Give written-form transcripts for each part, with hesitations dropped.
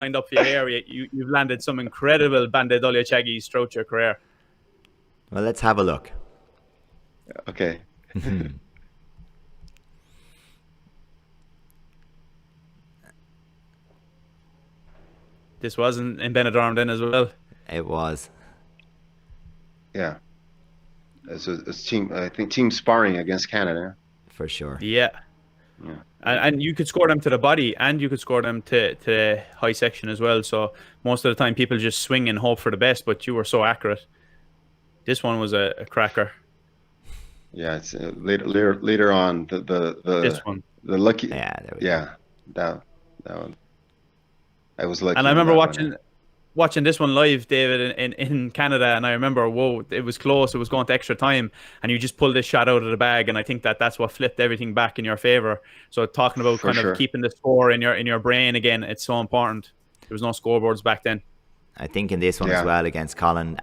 lined up for you here. You've landed some incredible Bandae Dollyo Chagis throughout your career. Well, let's have a look. Okay. This was in Benidorm then as well. It was. Yeah. It's team. I think team sparring against Canada. For sure. Yeah. Yeah. And you could score them to the body, and you could score them to the high section as well. So most of the time, people just swing and hope for the best, but you were so accurate. This one was a cracker. Yeah, it's later on This one. the lucky. Yeah, there we Yeah, that one. I was lucky. And I remember watching this one live, David, in Canada, and I remember, whoa, it was close. It was going to extra time, and you just pulled this shot out of the bag, and I think that's what flipped everything back in your favor. So talking about of keeping the score in your brain again, it's so important. There was no scoreboards back then. I think in this one as well against Colin,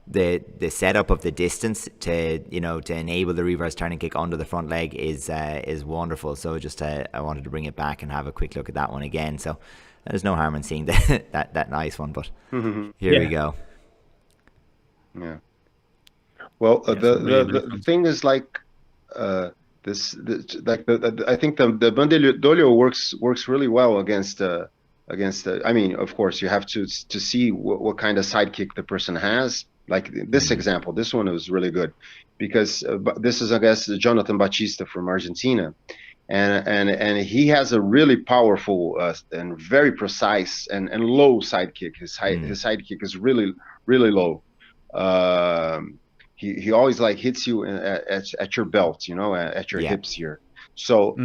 the setup of the distance to enable the reverse turning kick under the front leg is wonderful. So just I wanted to bring it back and have a quick look at that one again. So there's no harm in seeing that nice one, but here we go. Yeah. Well, the thing is I think the Bandae Dollyo works really well against. I mean, of course, you have to see what kind of sidekick the person has. Like this example, this one was really good because this is, I guess, Jonathan Batista from Argentina, and he has a really powerful and very precise and low sidekick. His sidekick is really low. He always like hits you at your belt, at your hips here. So.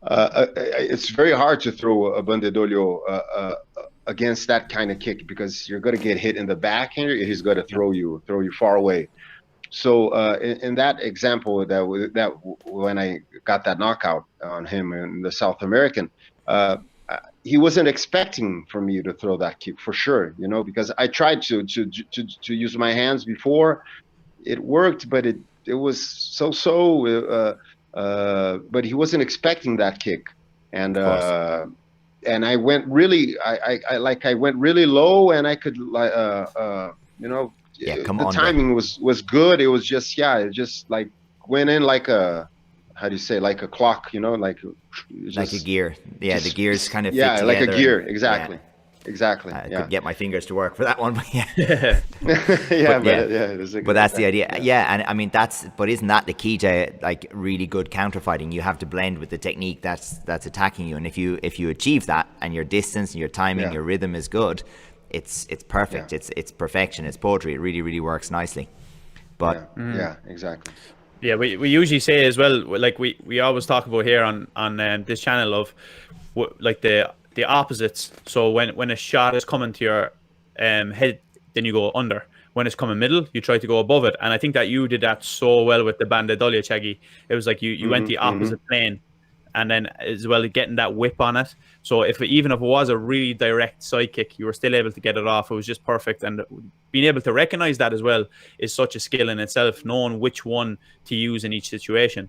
It's very hard to throw a Bandae Dollyo against that kind of kick because you're going to get hit in the back and he's going to throw you far away. So in that example, that when I got that knockout on him in the South American, he wasn't expecting for me to throw that kick for sure, because I tried to use my hands before. It worked, but it was so. But he wasn't expecting that kick, and I went really, I went really low, and I could, the timing was good. It was just, it just like went in like a, how do you say, like a clock, like a gear. Yeah, the gears kind of fit like together a gear, exactly. Yeah. Exactly. I couldn't get my fingers to work for that one, but but that's the idea. And I mean but isn't that the key to like really good counter fighting? You have to blend with the technique that's attacking you, and if you achieve that, and your distance and your timing, your rhythm is good, it's perfect. It's perfection. It's poetry. It really works nicely. But exactly. Yeah, we usually say as well, like we always talk about here on this channel of like the opposites. So when a shot is coming to your head, then you go under. When it's coming middle, you try to go above it. And I think that you did that so well with the Bandae Dollyo Chagi. It was like you went the opposite plane, and then as well getting that whip on it. So even if it was a really direct side kick, you were still able to get it off. It was just perfect. And being able to recognize that as well is such a skill in itself, knowing which one to use in each situation.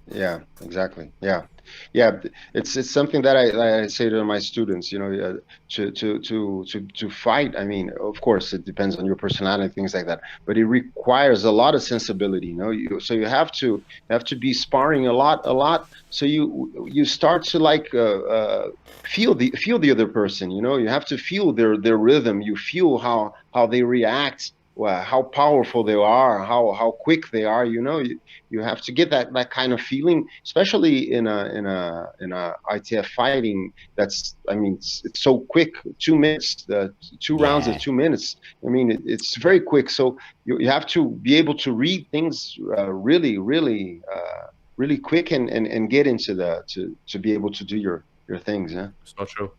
Yeah, exactly. Yeah, it's something that I say to my students, to fight. I mean, of course, it depends on your personality, things like that, but it requires a lot of sensibility. So you have to be sparring a lot. So you start to like feel the other person. You have to feel their rhythm. You feel how they react. How powerful they are, how quick they are. You have to get that kind of feeling, especially in a ITF fighting. It's so quick. 2 minutes, 2 rounds of 2 minutes. I mean, it's very quick. So you have to be able to read things really quick and get into to be able to do your things. Yeah, so true.